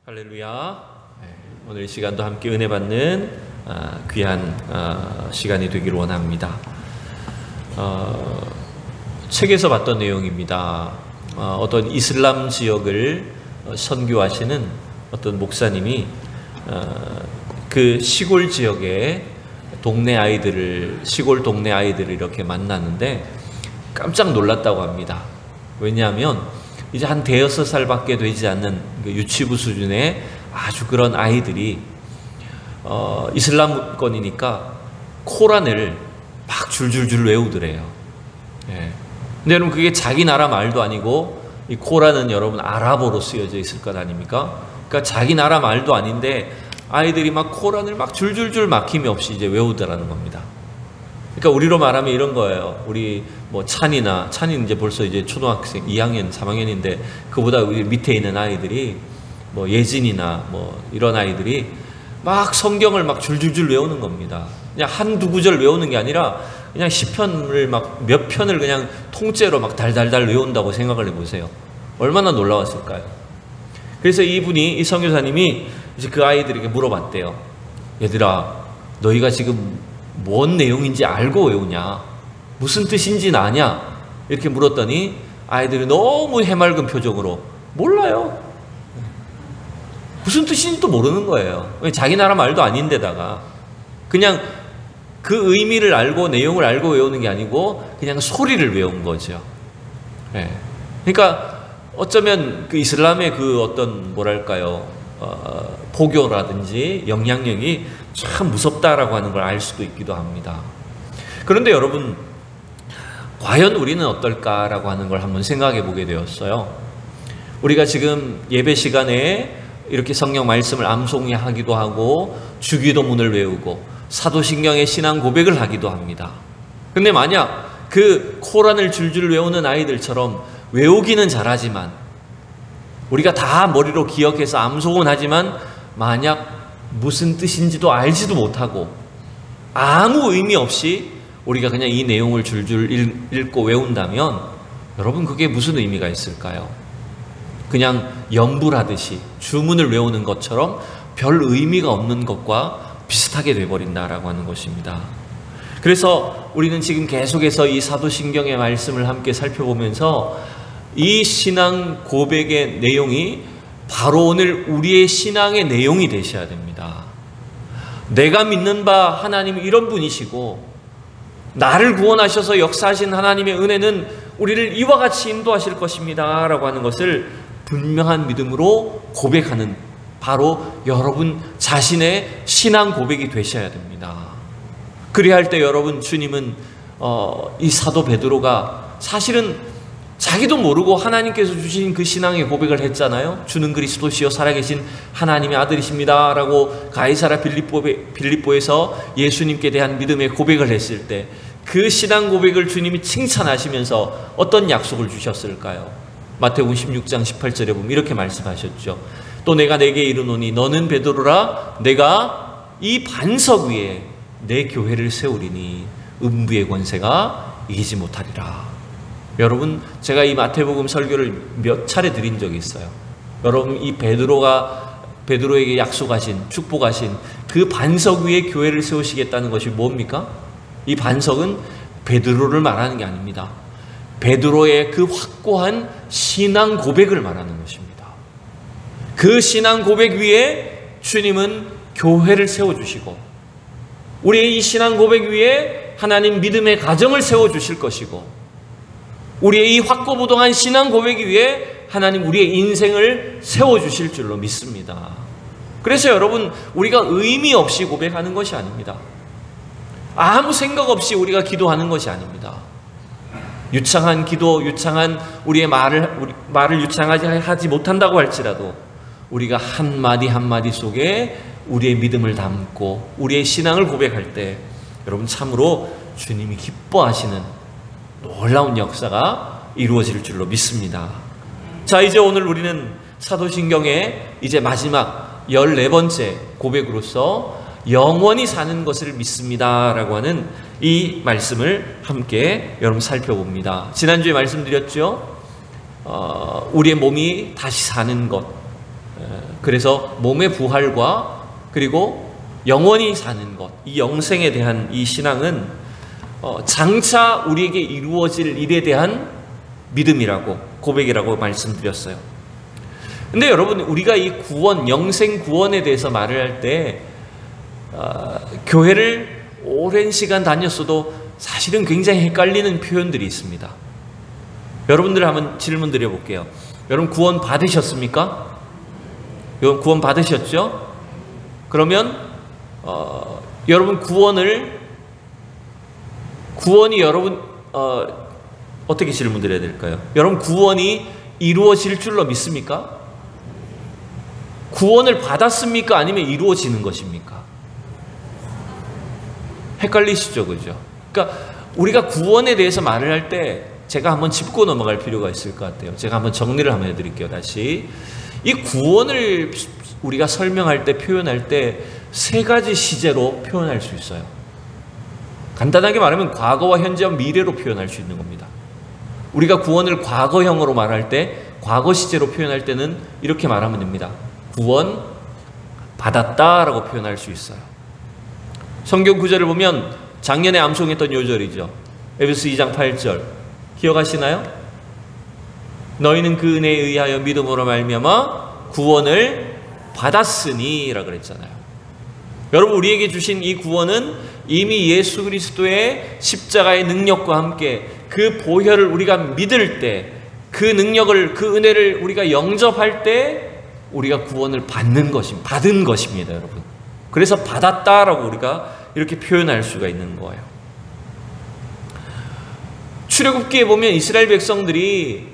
할렐루야. 오늘 이 시간도 함께 은혜 받는 귀한 시간이 되기를 원합니다. 책에서 봤던 내용입니다. 어떤 이슬람 지역을 선교하시는 어떤 목사님이 그 시골 지역의 시골 동네 아이들을 이렇게 만나는데 깜짝 놀랐다고 합니다. 왜냐하면 이제 한 5살밖에 되지 않는 그 유치부 수준의 아주 그런 아이들이 이슬람권이니까 코란을 막 줄줄줄 외우더래요. 예. 근데 여러분, 그게 자기 나라 말도 아니고, 이 코란은 여러분 아랍어로 쓰여져 있을 것 아닙니까? 그러니까 자기 나라 말도 아닌데 아이들이 막 코란을 막 줄줄줄 막힘이 없이 이제 외우더라는 겁니다. 그러니까 우리로 말하면 이런 거예요. 우리 뭐 찬이는 이제 벌써 이제 초등학생 2학년, 3학년인데 그보다 우리 밑에 있는 아이들이 뭐 예진이나 뭐 이런 아이들이 막 성경을 막 줄줄줄 외우는 겁니다. 그냥 한두 구절 외우는 게 아니라 그냥 시편을 막 몇 편을 그냥 통째로 막 달달달 외운다고 생각을 해보세요. 얼마나 놀라웠을까요? 그래서 이 선교사님이 이제 그 아이들에게 물어봤대요. 얘들아, 너희가 지금 뭔 내용인지 알고 외우냐? 무슨 뜻인지는 아냐? 이렇게 물었더니 아이들이 너무 해맑은 표정으로 몰라요. 무슨 뜻인지도 모르는 거예요. 자기 나라 말도 아닌데다가 그냥 그 의미를 알고 내용을 알고 외우는 게 아니고 그냥 소리를 외운 거죠. 네. 그러니까 어쩌면 그 이슬람의 그 어떤 뭐랄까요, 포교라든지 영향력이 참 무섭다라고 하는 걸 알 수도 있기도 합니다. 그런데 여러분, 과연 우리는 어떨까라고 하는 걸 한번 생각해 보게 되었어요. 우리가 지금 예배 시간에 이렇게 성경 말씀을 암송하기도 하고 주기도문을 외우고 사도신경의 신앙 고백을 하기도 합니다. 근데 만약 그 코란을 줄줄 외우는 아이들처럼 외우기는 잘하지만, 우리가 다 머리로 기억해서 암송은 하지만 만약 무슨 뜻인지도 알지도 못하고 아무 의미 없이 우리가 그냥 이 내용을 줄줄 읽고 외운다면 여러분, 그게 무슨 의미가 있을까요? 그냥 염불하듯이 주문을 외우는 것처럼 별 의미가 없는 것과 비슷하게 돼버린다라고 하는 것입니다. 그래서 우리는 지금 계속해서 이 사도신경의 말씀을 함께 살펴보면서 이 신앙 고백의 내용이 바로 오늘 우리의 신앙의 내용이 되셔야 됩니다. 내가 믿는 바 하나님이 이런 분이시고 나를 구원하셔서 역사하신 하나님의 은혜는 우리를 이와 같이 인도하실 것입니다 라고 하는 것을 분명한 믿음으로 고백하는, 바로 여러분 자신의 신앙 고백이 되셔야 됩니다. 그래야 할 때 여러분, 주님은 이 사도 베드로가 사실은 자기도 모르고 하나님께서 주신 그 신앙의 고백을 했잖아요. 주는 그리스도시요 살아계신 하나님의 아들이십니다 라고 가이사랴 빌립보에서 예수님께 대한 믿음의 고백을 했을 때 그 신앙 고백을 주님이 칭찬하시면서 어떤 약속을 주셨을까요? 마태복음 16장 18절에 보면 이렇게 말씀하셨죠. 또 내가 내게 이르노니 너는 베드로라, 내가 이 반석 위에 내 교회를 세우리니 음부의 권세가 이기지 못하리라. 여러분, 제가 이 마태복음 설교를 몇 차례 드린 적이 있어요. 여러분, 이 베드로에게 약속하신, 축복하신 그 반석 위에 교회를 세우시겠다는 것이 뭡니까? 이 반석은 베드로를 말하는 게 아닙니다. 베드로의 그 확고한 신앙 고백을 말하는 것입니다. 그 신앙 고백 위에 주님은 교회를 세워주시고, 우리의 이 신앙 고백 위에 하나님 믿음의 가정을 세워주실 것이고, 우리의 이 확고부동한 신앙 고백 위에 하나님 우리의 인생을 세워주실 줄로 믿습니다. 그래서 여러분, 우리가 의미 없이 고백하는 것이 아닙니다. 아무 생각 없이 우리가 기도하는 것이 아닙니다. 유창한 기도, 유창한 우리의 말을 유창하지 못한다고 할지라도 우리가 한마디 한마디 속에 우리의 믿음을 담고 우리의 신앙을 고백할 때 여러분, 참으로 주님이 기뻐하시는 놀라운 역사가 이루어질 줄로 믿습니다. 자, 이제 오늘 우리는 사도신경의 이제 마지막 14번째 고백으로서 영원히 사는 것을 믿습니다 라고 하는 이 말씀을 함께 여러분 살펴봅니다. 지난주에 말씀드렸죠. 우리의 몸이 다시 사는 것, 그래서 몸의 부활과 그리고 영원히 사는 것, 이 영생에 대한 이 신앙은 장차 우리에게 이루어질 일에 대한 믿음이라고, 고백이라고 말씀드렸어요. 근데 여러분, 우리가 이 구원, 영생 구원에 대해서 말을 할 때 교회를 오랜 시간 다녔어도 사실은 굉장히 헷갈리는 표현들이 있습니다. 여러분들 한번 질문 드려볼게요. 여러분 구원 받으셨습니까? 여러분 구원 받으셨죠? 그러면 여러분 구원이 여러분 어떻게 질문 드려야 될까요? 여러분 구원이 이루어질 줄로 믿습니까? 구원을 받았습니까? 아니면 이루어지는 것입니까? 헷갈리시죠, 그죠? 그러니까 우리가 구원에 대해서 말을 할 때 제가 한번 짚고 넘어갈 필요가 있을 것 같아요. 제가 한번 정리를 한번 해드릴게요. 다시 이 구원을 우리가 설명할 때, 표현할 때 세 가지 시제로 표현할 수 있어요. 간단하게 말하면 과거와 현재와 미래로 표현할 수 있는 겁니다. 우리가 구원을 과거형으로 말할 때, 과거 시제로 표현할 때는 이렇게 말하면 됩니다. 구원 받았다라고 표현할 수 있어요. 성경 구절을 보면 작년에 암송했던 요절이죠. 에베소 2장 8절 기억하시나요? 너희는 그 은혜에 의하여 믿음으로 말미암아 구원을 받았으니 라고 그랬잖아요. 여러분, 우리에게 주신 이 구원은 이미 예수 그리스도의 십자가의 능력과 함께 그 보혈을 우리가 믿을 때, 그 능력을, 그 은혜를 우리가 영접할 때 우리가 구원을 받은 것입니다, 여러분. 그래서 받았다라고 우리가 이렇게 표현할 수가 있는 거예요. 출애굽기에 보면 이스라엘 백성들이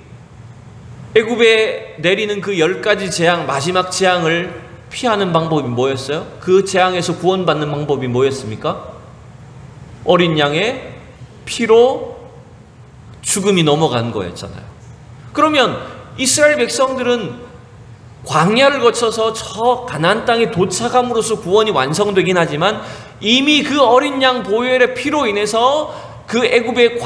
애굽에 내리는 그 10가지 재앙, 마지막 재앙을 피하는 방법이 뭐였어요? 그 재앙에서 구원받는 방법이 뭐였습니까? 어린 양의 피로 죽음이 넘어간 거였잖아요. 그러면 이스라엘 백성들은 광야를 거쳐서 저 가나안 땅에 도착함으로써 구원이 완성되긴 하지만 이미 그 어린 양 보혈의 피로 인해서 그 애굽의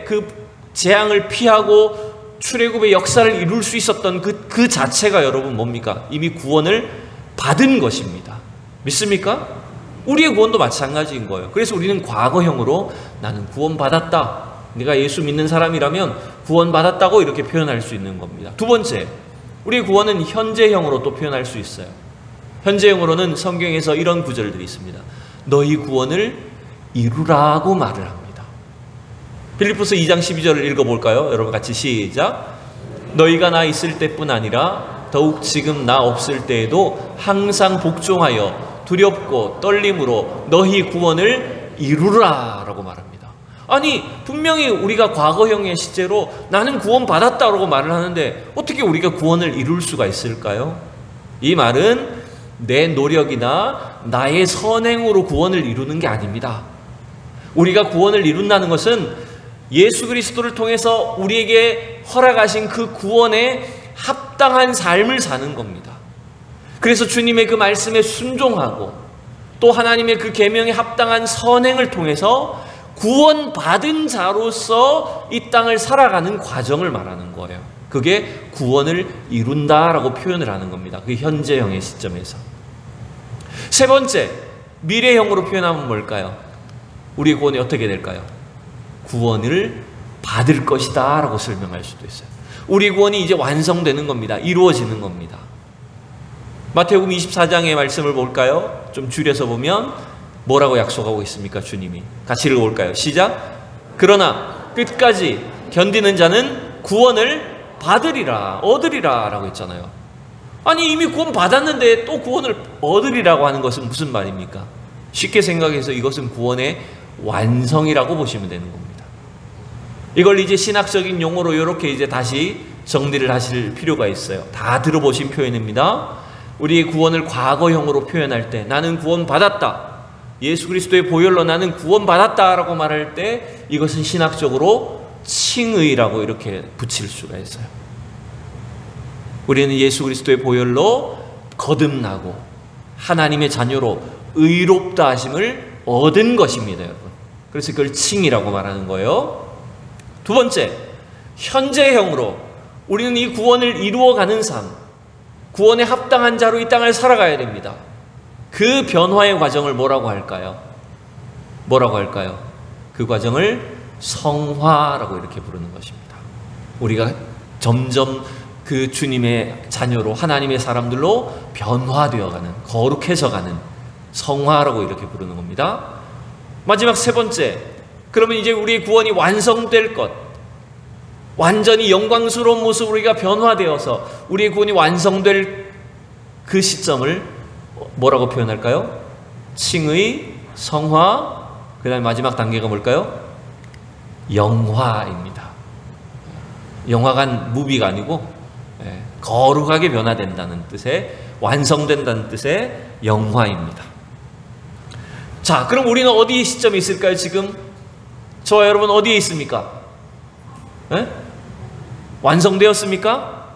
그 재앙을 피하고 출애굽의 역사를 이룰 수 있었던 그 자체가 여러분 뭡니까? 이미 구원을 받은 것입니다. 믿습니까? 우리의 구원도 마찬가지인 거예요. 그래서 우리는 과거형으로 나는 구원받았다, 내가 예수 믿는 사람이라면 구원받았다고 이렇게 표현할 수 있는 겁니다. 두 번째, 우리의 구원은 현재형으로 또 표현할 수 있어요. 현재형으로는 성경에서 이런 구절들이 있습니다. 너희 구원을 이루라고 말을 합니다. 빌립보서 2장 12절을 읽어볼까요? 여러분 같이 시작. 너희가 나 있을 때뿐 아니라 더욱 지금 나 없을 때에도 항상 복종하여 두렵고 떨림으로 너희 구원을 이루라 라고 말합니다. 아니, 분명히 우리가 과거형의 시제로 나는 구원받았다라고 말을 하는데 어떻게 우리가 구원을 이룰 수가 있을까요? 이 말은 내 노력이나 나의 선행으로 구원을 이루는 게 아닙니다. 우리가 구원을 이룬다는 것은 예수 그리스도를 통해서 우리에게 허락하신 그 구원에 합당한 삶을 사는 겁니다. 그래서 주님의 그 말씀에 순종하고 또 하나님의 그 계명에 합당한 선행을 통해서 구원받은 자로서 이 땅을 살아가는 과정을 말하는 거예요. 그게 구원을 이룬다라고 표현을 하는 겁니다. 그 현재형의 시점에서. 세 번째, 미래형으로 표현하면 뭘까요? 우리의 구원이 어떻게 될까요? 구원을 받을 것이다 라고 설명할 수도 있어요. 우리 구원이 이제 완성되는 겁니다. 이루어지는 겁니다. 마태복음 24장의 말씀을 볼까요? 좀 줄여서 보면 뭐라고 약속하고 있습니까? 주님이 같이 읽어볼까요? 시작. 그러나 끝까지 견디는 자는 구원을 받으리라, 얻으리라 라고 했잖아요. 아니, 이미 구원 받았는데 또 구원을 얻으리라고 하는 것은 무슨 말입니까? 쉽게 생각해서 이것은 구원의 완성이라고 보시면 되는 겁니다. 이걸 이제 신학적인 용어로 이렇게 이제 다시 정리를 하실 필요가 있어요. 다 들어보신 표현입니다. 우리의 구원을 과거형으로 표현할 때 나는 구원받았다, 예수 그리스도의 보혈로 나는 구원받았다라고 말할 때 이것은 신학적으로 칭의라고 이렇게 붙일 수가 있어요. 우리는 예수 그리스도의 보혈로 거듭나고 하나님의 자녀로 의롭다 하심을 얻은 것입니다, 여러분. 그래서 그걸 칭의라고 말하는 거예요. 두 번째, 현재형으로 우리는 이 구원을 이루어가는 삶, 구원에 합당한 자로 이 땅을 살아가야 됩니다. 그 변화의 과정을 뭐라고 할까요? 뭐라고 할까요? 그 과정을 성화라고 이렇게 부르는 것입니다. 우리가 점점 그 주님의 자녀로 하나님의 사람들로 변화되어가는, 거룩해져가는 성화라고 이렇게 부르는 겁니다. 마지막 세 번째, 그러면 이제 우리의 구원이 완성될 것, 완전히 영광스러운 모습으로 우리가 변화되어서 우리의 구원이 완성될 그 시점을 뭐라고 표현할까요? 칭의, 성화, 그 다음에 마지막 단계가 뭘까요? 영화입니다. 영화관 무비가 아니고 거룩하게 변화된다는 뜻의, 완성된다는 뜻의 영화입니다. 자, 그럼 우리는 어디 시점에 있을까요? 지금 저와 여러분 어디에 있습니까? 완성되었습니까?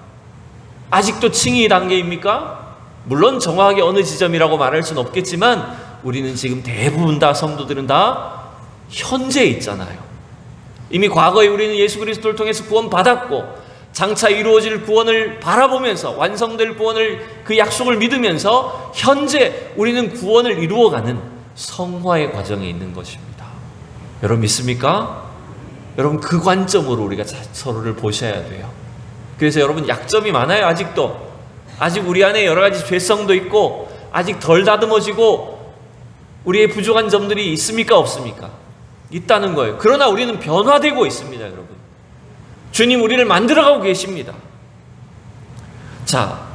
아직도 칭의 단계입니까? 물론 정확하게 어느 지점이라고 말할 수는 없겠지만 우리는 지금 대부분 다, 성도들은 다 현재에 있잖아요. 이미 과거에 우리는 예수 그리스도를 통해서 구원받았고 장차 이루어질 구원을 바라보면서, 완성될 구원을, 그 약속을 믿으면서 현재 우리는 구원을 이루어가는 성화의 과정에 있는 것입니다. 여러분 믿습니까? 여러분 그 관점으로 우리가 서로를 보셔야 돼요. 그래서 여러분 약점이 많아요. 아직도 아직 우리 안에 여러 가지 죄성도 있고 아직 덜 다듬어지고 우리의 부족한 점들이 있습니까? 없습니까? 있다는 거예요. 그러나 우리는 변화되고 있습니다. 여러분 주님 우리를 만들어가고 계십니다. 자,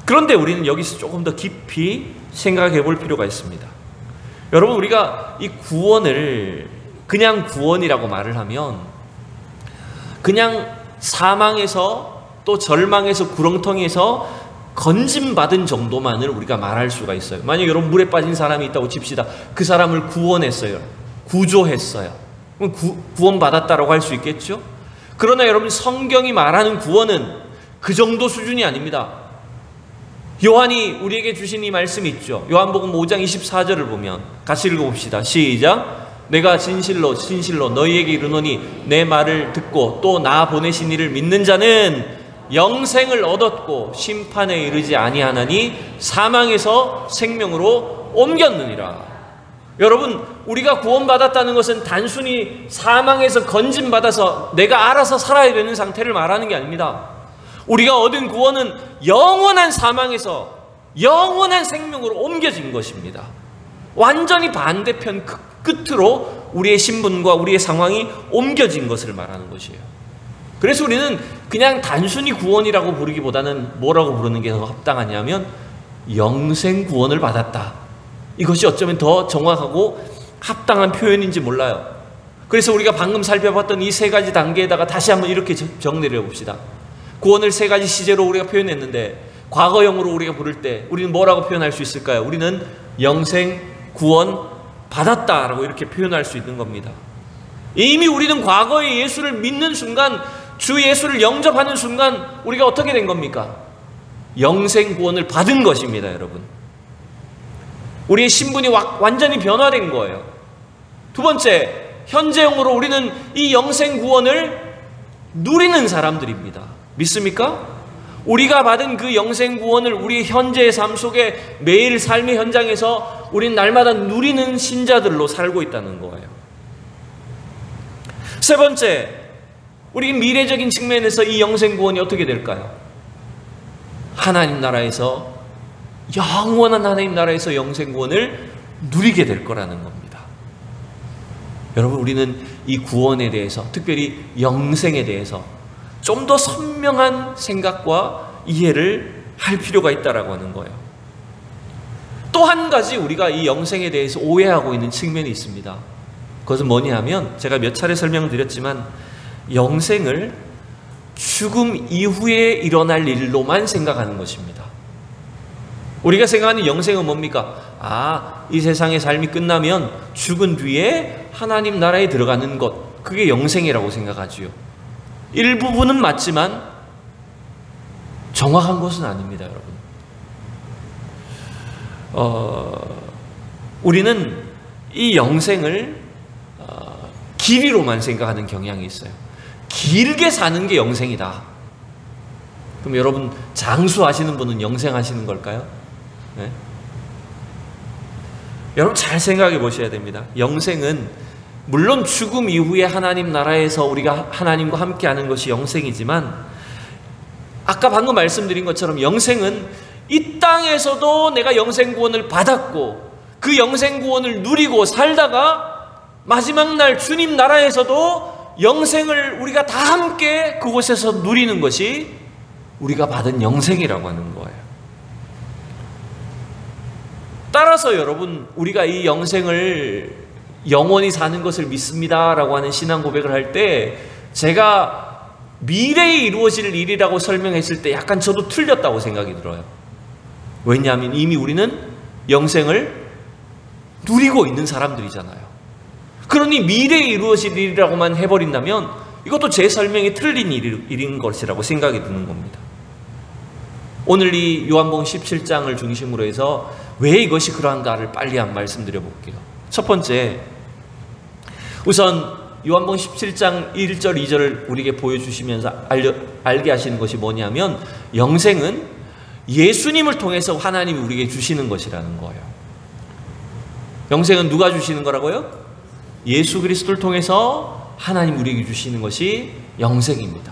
그런데 우리는 여기서 조금 더 깊이 생각해 볼 필요가 있습니다. 여러분 우리가 이 구원을 그냥 구원이라고 말을 하면 그냥 사망에서 또 절망에서 구렁텅이에서 건짐받은 정도만을 우리가 말할 수가 있어요. 만약 여러분 물에 빠진 사람이 있다고 칩시다. 그 사람을 구원했어요. 구조했어요. 그럼 구원받았다라고 할 수 있겠죠? 그러나 여러분 성경이 말하는 구원은 그 정도 수준이 아닙니다. 요한이 우리에게 주신 이 말씀이 있죠. 요한복음 5장 24절을 보면 같이 읽어봅시다. 시작. 내가 진실로 진실로 너희에게 이르노니 내 말을 듣고 또 나 보내신 이를 믿는 자는 영생을 얻었고 심판에 이르지 아니하나니 사망에서 생명으로 옮겼느니라. 여러분 우리가 구원받았다는 것은 단순히 사망에서 건짐받아서 내가 알아서 살아야 되는 상태를 말하는 게 아닙니다. 우리가 얻은 구원은 영원한 사망에서 영원한 생명으로 옮겨진 것입니다. 완전히 반대편 끝으로 우리의 신분과 우리의 상황이 옮겨진 것을 말하는 것이에요. 그래서 우리는 그냥 단순히 구원이라고 부르기보다는 뭐라고 부르는 게 더 합당하냐면 영생 구원을 받았다. 이것이 어쩌면 더 정확하고 합당한 표현인지 몰라요. 그래서 우리가 방금 살펴봤던 이 세 가지 단계에다가 다시 한번 이렇게 정리를 해봅시다. 구원을 세 가지 시제로 우리가 표현했는데 과거형으로 우리가 부를 때 우리는 뭐라고 표현할 수 있을까요? 우리는 영생 구원 받았다라고 이렇게 표현할 수 있는 겁니다. 이미 우리는 과거에 예수를 믿는 순간, 주 예수를 영접하는 순간 우리가 어떻게 된 겁니까? 영생 구원을 받은 것입니다. 여러분 우리의 신분이 완전히 변화된 거예요. 두 번째, 현재형으로 우리는 이 영생 구원을 누리는 사람들입니다. 믿습니까? 우리가 받은 그 영생 구원을 우리 현재의 삶 속에 매일 삶의 현장에서 우리는 날마다 누리는 신자들로 살고 있다는 거예요. 세 번째, 우리 미래적인 측면에서 이 영생 구원이 어떻게 될까요? 하나님 나라에서, 영원한 하나님 나라에서 영생 구원을 누리게 될 거라는 겁니다. 여러분 우리는 이 구원에 대해서, 특별히 영생에 대해서 좀 더 선명한 생각과 이해를 할 필요가 있다라고 하는 거예요. 또 한 가지 우리가 이 영생에 대해서 오해하고 있는 측면이 있습니다. 그것은 뭐냐 하면 제가 몇 차례 설명드렸지만 영생을 죽음 이후에 일어날 일로만 생각하는 것입니다. 우리가 생각하는 영생은 뭡니까? 이 세상의 삶이 끝나면 죽은 뒤에 하나님 나라에 들어가는 것, 그게 영생이라고 생각하지요. 일부분은 맞지만 정확한 것은 아닙니다. 여러분 우리는 이 영생을 길이로만 생각하는 경향이 있어요. 길게 사는 게 영생이다. 그럼 여러분, 장수하시는 분은 영생하시는 걸까요? 네? 여러분 잘 생각해 보셔야 됩니다. 영생은 물론 죽음 이후에 하나님 나라에서 우리가 하나님과 함께하는 것이 영생이지만, 아까 방금 말씀드린 것처럼 영생은 이 땅에서도 내가 영생 구원을 받았고 그 영생 구원을 누리고 살다가 마지막 날 주님 나라에서도 영생을 우리가 다 함께 그곳에서 누리는 것이 우리가 받은 영생이라고 하는 거예요. 따라서 여러분, 우리가 이 영생을 영원히 사는 것을 믿습니다라고 하는 신앙 고백을 할 때, 제가 미래에 이루어질 일이라고 설명했을 때 약간 저도 틀렸다고 생각이 들어요. 왜냐하면 이미 우리는 영생을 누리고 있는 사람들이잖아요. 그러니 미래에 이루어질 일이라고만 해버린다면 이것도 제 설명이 틀린 일인 것이라고 생각이 드는 겁니다. 오늘 이 요한복음 17장을 중심으로 해서 왜 이것이 그러한가를 빨리 한 말씀드려 볼게요. 첫 번째, 우선 요한복음 17장 1절 2절을 우리에게 보여주시면서 알게 하시는 것이 뭐냐면, 영생은 예수님을 통해서 하나님이 우리에게 주시는 것이라는 거예요. 영생은 누가 주시는 거라고요? 예수 그리스도를 통해서 하나님 우리에게 주시는 것이 영생입니다.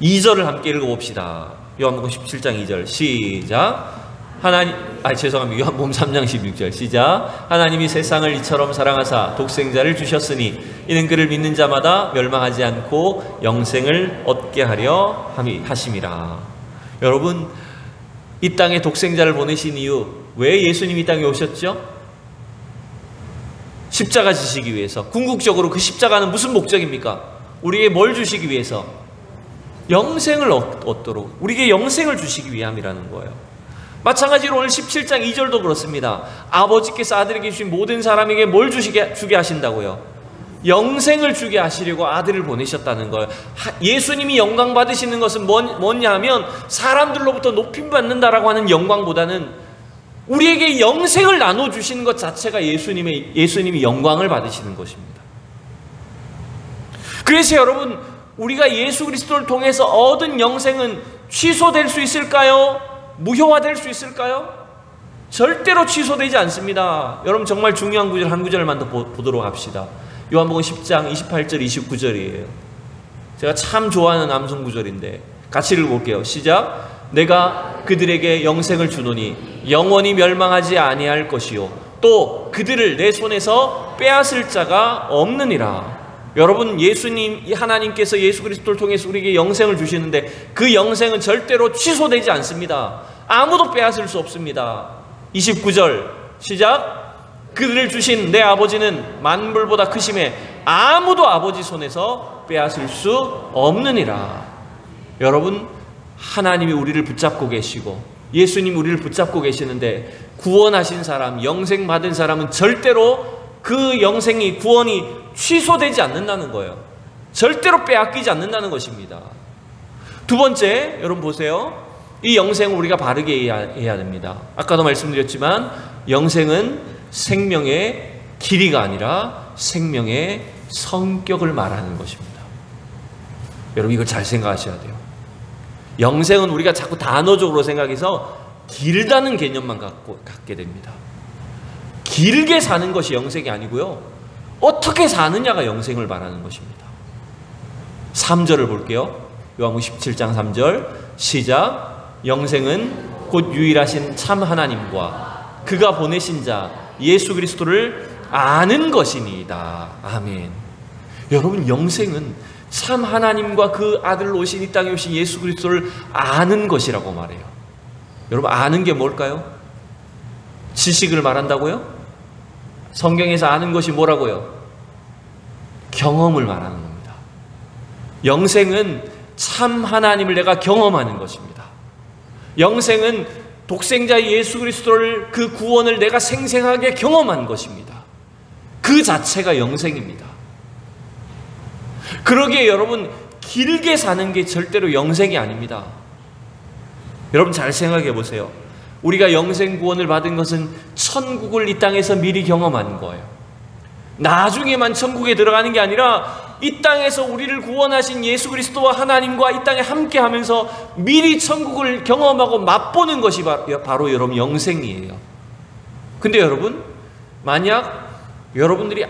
2절을 함께 읽어봅시다. 요한복음 17장 2절 시작. 요한복음 3장 16절 시작. 하나님이 세상을 이처럼 사랑하사 독생자를 주셨으니 이는 그를 믿는 자마다 멸망하지 않고 영생을 얻게 하려 하심이라. 여러분, 이 땅에 독생자를 보내신 이유, 왜 예수님이 이 땅에 오셨죠? 십자가 지시기 위해서. 궁극적으로 그 십자가는 무슨 목적입니까? 우리에게 뭘 주시기 위해서? 영생을 얻도록, 우리에게 영생을 주시기 위함이라는 거예요. 마찬가지로 오늘 17장 2절도 그렇습니다. 아버지께서 아들에게 주신 모든 사람에게 뭘 주게 하신다고요? 영생을 주게 하시려고 아들을 보내셨다는 거예요. 예수님이 영광 받으시는 것은 뭐냐 하면, 사람들로부터 높임받는다라고 하는 영광보다는 우리에게 영생을 나눠주시는 것 자체가 예수님이 영광을 받으시는 것입니다. 그래서 여러분, 우리가 예수 그리스도를 통해서 얻은 영생은 취소될 수 있을까요? 무효화될 수 있을까요? 절대로 취소되지 않습니다. 여러분, 정말 중요한 구절 한 구절만 더 보도록 합시다. 요한복음 10장 28절 29절이에요. 제가 참 좋아하는 암송 구절인데 같이 읽어볼게요. 시작. 내가 그들에게 영생을 주노니 영원히 멸망하지 아니할 것이요 또 그들을 내 손에서 빼앗을 자가 없느니라. 여러분, 하나님께서 예수 그리스도를 통해서 우리에게 영생을 주시는데 그 영생은 절대로 취소되지 않습니다. 아무도 빼앗을 수 없습니다. 29절 시작. 그들을 주신 내 아버지는 만물보다 크심에 아무도 아버지 손에서 빼앗을 수 없느니라. 여러분, 하나님이 우리를 붙잡고 계시고 예수님이 우리를 붙잡고 계시는데, 구원하신 사람, 영생 받은 사람은 절대로 그 영생이, 구원이 취소되지 않는다는 거예요. 절대로 빼앗기지 않는다는 것입니다. 두 번째, 여러분 보세요. 이 영생을 우리가 바르게 해야 됩니다. 아까도 말씀드렸지만 영생은 생명의 길이가 아니라 생명의 성격을 말하는 것입니다. 여러분, 이걸 잘 생각하셔야 돼요. 영생은 우리가 자꾸 단어적으로 생각해서 길다는 개념만 갖게 됩니다. 길게 사는 것이 영생이 아니고요, 어떻게 사느냐가 영생을 말하는 것입니다. 3절을 볼게요. 요한복음 17장 3절 시작. 영생은 곧 유일하신 참 하나님과 그가 보내신 자 예수 그리스도를 아는 것이니이다. 아멘. 여러분, 영생은 참 하나님과 그 아들로 오신 이 땅에 오신 예수 그리스도를 아는 것이라고 말해요. 여러분, 아는 게 뭘까요? 지식을 말한다고요? 성경에서 아는 것이 뭐라고요? 경험을 말하는 겁니다. 영생은 참 하나님을 내가 경험하는 것입니다. 영생은 독생자 예수 그리스도를, 그 구원을 내가 생생하게 경험한 것입니다. 그 자체가 영생입니다. 그러기에 여러분, 길게 사는 게 절대로 영생이 아닙니다. 여러분, 잘 생각해 보세요. 우리가 영생 구원을 받은 것은 천국을 이 땅에서 미리 경험한 거예요. 나중에만 천국에 들어가는 게 아니라 이 땅에서 우리를 구원하신 예수 그리스도와 하나님과 이 땅에 함께하면서 미리 천국을 경험하고 맛보는 것이 바로 여러분 영생이에요. 근데 여러분, 만약 여러분들이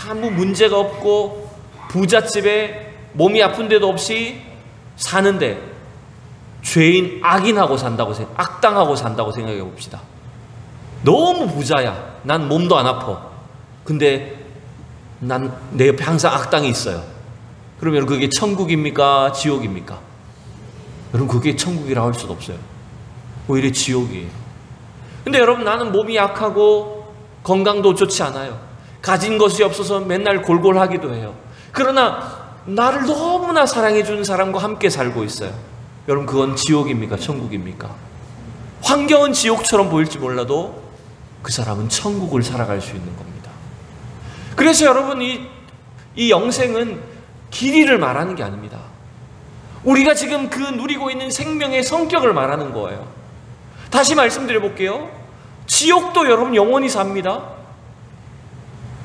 아무 문제가 없고 부잣집에 몸이 아픈 데도 없이 사는데 죄인 악인하고 산다고 악당하고 산다고 생각해 봅시다. 너무 부자야. 난 몸도 안 아파. 근데 난 내 옆에 항상 악당이 있어요. 그러면 그게 천국입니까? 지옥입니까? 여러분, 그게 천국이라고 할 수도 없어요. 오히려 지옥이에요. 근데 여러분, 나는 몸이 약하고 건강도 좋지 않아요. 가진 것이 없어서 맨날 골골하기도 해요. 그러나 나를 너무나 사랑해 주는 사람과 함께 살고 있어요. 여러분, 그건 지옥입니까? 천국입니까? 환경은 지옥처럼 보일지 몰라도 그 사람은 천국을 살아갈 수 있는 겁니다. 그래서 여러분, 이 영생은 길이를 말하는 게 아닙니다. 우리가 지금 그 누리고 있는 생명의 성격을 말하는 거예요. 다시 말씀드려 볼게요. 지옥도 여러분 영원히 삽니다.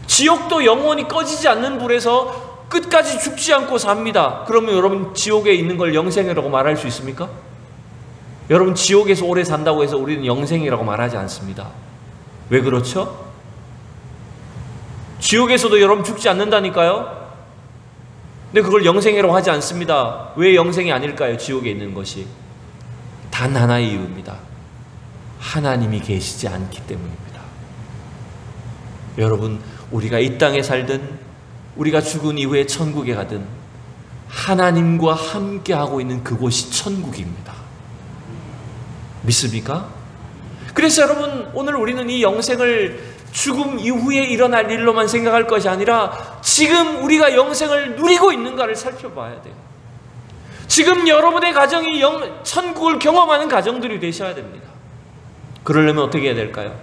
지옥도 영원히 꺼지지 않는 불에서 끝까지 죽지 않고 삽니다. 그러면 여러분, 지옥에 있는 걸 영생이라고 말할 수 있습니까? 여러분, 지옥에서 오래 산다고 해서 우리는 영생이라고 말하지 않습니다. 왜 그렇죠? 지옥에서도 여러분 죽지 않는다니까요. 근데 그걸 영생이라고 하지 않습니다. 왜 영생이 아닐까요? 지옥에 있는 것이 단 하나의 이유입니다. 하나님이 계시지 않기 때문입니다. 여러분, 우리가 이 땅에 살든 우리가 죽은 이후에 천국에 가든 하나님과 함께하고 있는 그곳이 천국입니다. 믿습니까? 그래서 여러분, 오늘 우리는 이 영생을 죽음 이후에 일어날 일로만 생각할 것이 아니라 지금 우리가 영생을 누리고 있는가를 살펴봐야 돼요. 지금 여러분의 가정이 천국을 경험하는 가정들이 되셔야 됩니다. 그러려면 어떻게 해야 될까요?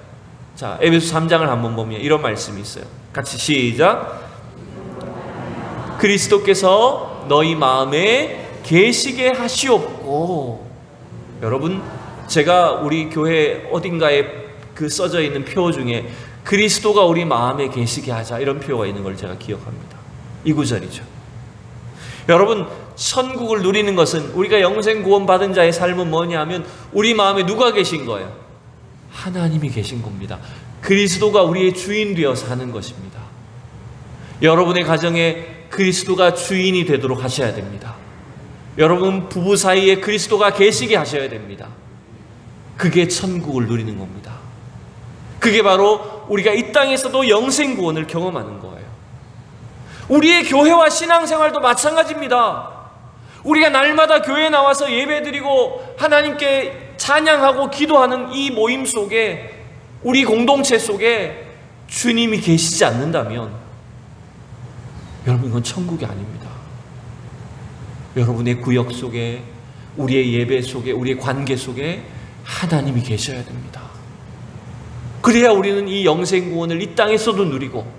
자, 에베소 3장을 한번 보면 이런 말씀이 있어요. 같이 시작. 그리스도께서 너희 마음에 계시게 하시옵고. 여러분, 제가 우리 교회 어딘가에 그 써져 있는 표 중에 그리스도가 우리 마음에 계시게 하자, 이런 표가 있는 걸 제가 기억합니다. 이 구절이죠. 여러분, 천국을 누리는 것은, 우리가 영생 구원 받은 자의 삶은 뭐냐 하면 우리 마음에 누가 계신 거예요? 하나님이 계신 겁니다. 그리스도가 우리의 주인 되어 사는 것입니다. 여러분의 가정에 그리스도가 주인이 되도록 하셔야 됩니다. 여러분 부부 사이에 그리스도가 계시게 하셔야 됩니다. 그게 천국을 누리는 겁니다. 그게 바로 우리가 이 땅에서도 영생 구원을 경험하는 거예요. 우리의 교회와 신앙생활도 마찬가지입니다. 우리가 날마다 교회에 나와서 예배드리고 하나님께 찬양하고 기도하는 이 모임 속에, 우리 공동체 속에 주님이 계시지 않는다면 여러분, 이건 천국이 아닙니다. 여러분의 구역 속에, 우리의 예배 속에, 우리의 관계 속에 하나님이 계셔야 됩니다. 그래야 우리는 이 영생 구원을 이 땅에서도 누리고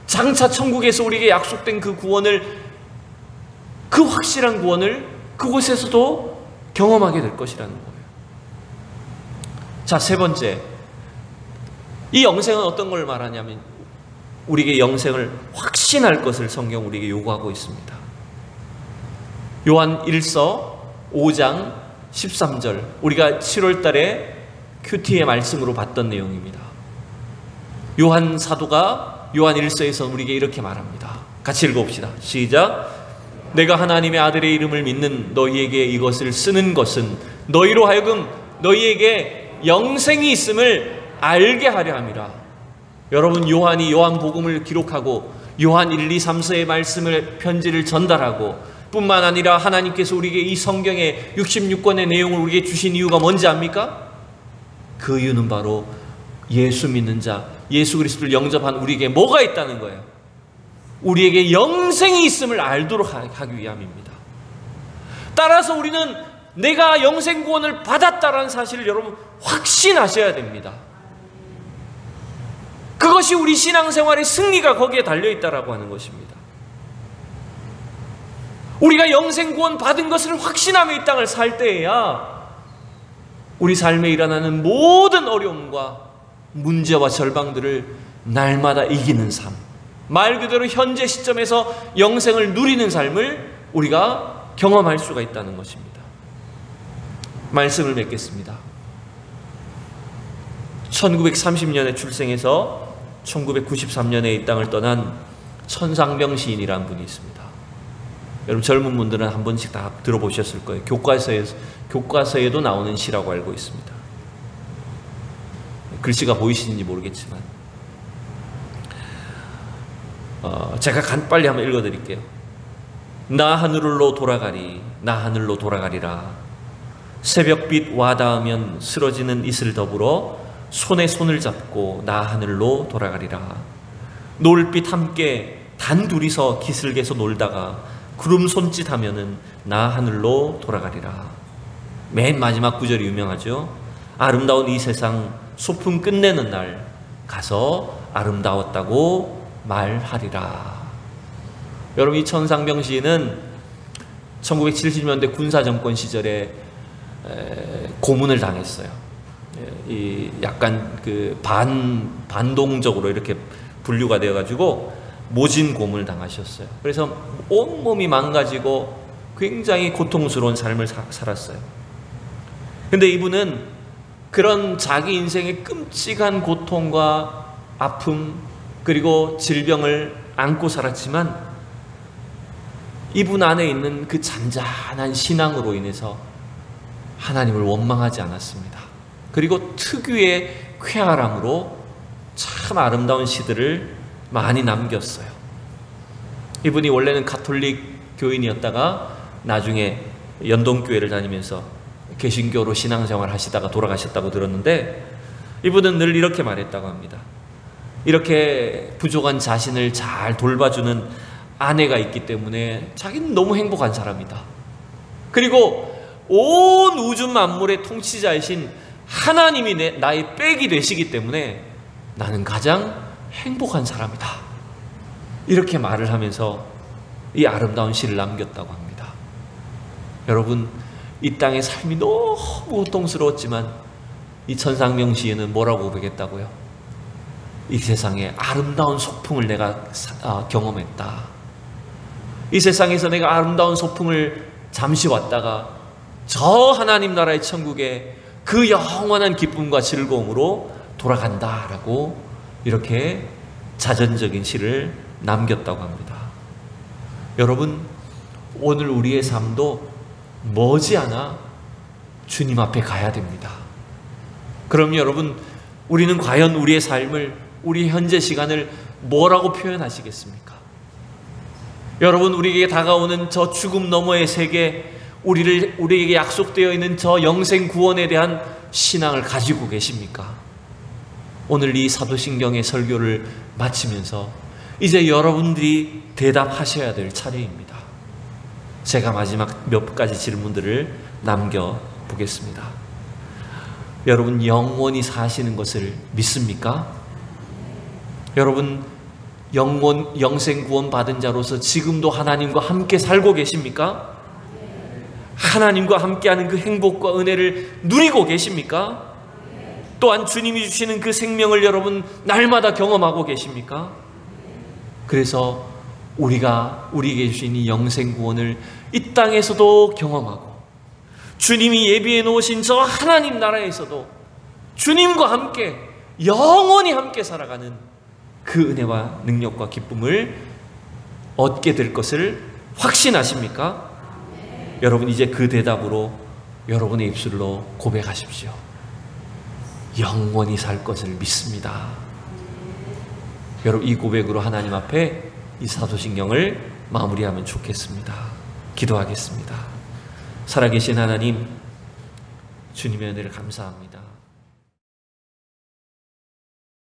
장차 천국에서 우리에게 약속된 그 구원을, 그 확실한 구원을 그곳에서도 경험하게 될 것이라는 거예요. 자, 세 번째, 이 영생은 어떤 걸 말하냐면 우리에게 영생을 확신할 것을 성경 우리에게 요구하고 있습니다. 요한 1서 5장 13절, 우리가 7월 달에 큐티의 말씀으로 봤던 내용입니다. 요한 사도가 요한 1서에서 우리에게 이렇게 말합니다. 같이 읽어봅시다. 시작. 내가 하나님의 아들의 이름을 믿는 너희에게 이것을 쓰는 것은 너희로 하여금 너희에게 영생이 있음을 알게 하려 함이라. 여러분, 요한이 요한복음을 기록하고 요한 1, 2, 3서의 말씀을, 편지를 전달하고 뿐만 아니라 하나님께서 우리에게 이 성경의 66권의 내용을 우리에게 주신 이유가 뭔지 압니까? 그 이유는 바로 예수 믿는 자, 예수 그리스도를 영접한 우리에게 뭐가 있다는 거예요? 우리에게 영생이 있음을 알도록 하기 위함입니다. 따라서 우리는 내가 영생 구원을 받았다라는 사실을 여러분 확신하셔야 됩니다. 그것이 우리 신앙생활의 승리가 거기에 달려있다라고 하는 것입니다. 우리가 영생 구원 받은 것을 확신하며 이 땅을 살 때에야 우리 삶에 일어나는 모든 어려움과 문제와 절방들을 날마다 이기는 삶, 말 그대로 현재 시점에서 영생을 누리는 삶을 우리가 경험할 수가 있다는 것입니다. 말씀을 맺겠습니다. 1930년에 출생해서 1993년에 이 땅을 떠난 천상병 시인이라는 분이 있습니다. 여러분 젊은 분들은 한 번씩 다 들어보셨을 거예요. 교과서에도 나오는 시라고 알고 있습니다. 글씨가 보이시는지 모르겠지만 제가 빨리 한번 읽어드릴게요. 나 하늘로 돌아가리, 나 하늘로 돌아가리라. 새벽빛 와닿으면 쓰러지는 이슬 더불어 손에 손을 잡고 나 하늘로 돌아가리라. 노을빛 함께 단둘이서 기슭에서 놀다가 구름 손짓하면은 나 하늘로 돌아가리라. 맨 마지막 구절이 유명하죠. 아름다운 이 세상 소풍 끝내는 날 가서 아름다웠다고 말하리라. 여러분 이 천상병 시인은 1970년대 군사정권 시절에 고문을 당했어요. 이 약간 그 반동적으로 이렇게 분류가 되어가지고 모진 고문을 당하셨어요. 그래서 온몸이 망가지고 굉장히 고통스러운 삶을 살았어요. 근데 이분은 그런 자기 인생의 끔찍한 고통과 아픔 그리고 질병을 안고 살았지만 이분 안에 있는 그 잔잔한 신앙으로 인해서 하나님을 원망하지 않았습니다. 그리고 특유의 쾌활함으로 참 아름다운 시들을 많이 남겼어요. 이분이 원래는 가톨릭 교인이었다가 나중에 연동교회를 다니면서 개신교로 신앙생활 하시다가 돌아가셨다고 들었는데 이분은 늘 이렇게 말했다고 합니다. 이렇게 부족한 자신을 잘 돌봐주는 아내가 있기 때문에 자기는 너무 행복한 사람이다. 그리고 온 우주 만물의 통치자이신 하나님이 나의 백이 되시기 때문에 나는 가장 행복한 사람이다. 이렇게 말을 하면서 이 아름다운 시를 남겼다고 합니다. 여러분 이 땅의 삶이 너무 고통스러웠지만 이 천상병 시인은 뭐라고 고백했다고요? 이 세상에 아름다운 소풍을 내가 경험했다. 이 세상에서 내가 아름다운 소풍을 잠시 왔다가 저 하나님 나라의 천국에 그 영원한 기쁨과 즐거움으로 돌아간다라고 이렇게 자전적인 시를 남겼다고 합니다. 여러분 오늘 우리의 삶도 머지않아 주님 앞에 가야 됩니다. 그럼 여러분 우리는 과연 우리의 삶을 우리 현재 시간을 뭐라고 표현하시겠습니까? 여러분 우리에게 다가오는 저 죽음 너머의 세계 우리에게 약속되어 있는 저 영생 구원에 대한 신앙을 가지고 계십니까? 오늘 이 사도신경의 설교를 마치면서 이제 여러분들이 대답하셔야 될 차례입니다. 제가 마지막 몇 가지 질문들을 남겨보겠습니다. 여러분 영원히 사시는 것을 믿습니까? 여러분 영생 구원 받은 자로서 지금도 하나님과 함께 살고 계십니까? 하나님과 함께하는 그 행복과 은혜를 누리고 계십니까? 또한 주님이 주시는 그 생명을 여러분 날마다 경험하고 계십니까? 그래서 우리에게 주신 이 영생 구원을 이 땅에서도 경험하고 주님이 예비해 놓으신 저 하나님 나라에서도 주님과 함께 영원히 함께 살아가는 그 은혜와 능력과 기쁨을 얻게 될 것을 확신하십니까? 여러분 이제 그 대답으로 여러분의 입술로 고백하십시오. 영원히 살 것을 믿습니다. 여러분 이 고백으로 하나님 앞에 이 사도신경을 마무리하면 좋겠습니다. 기도하겠습니다. 살아계신 하나님, 주님의 은혜를 감사합니다.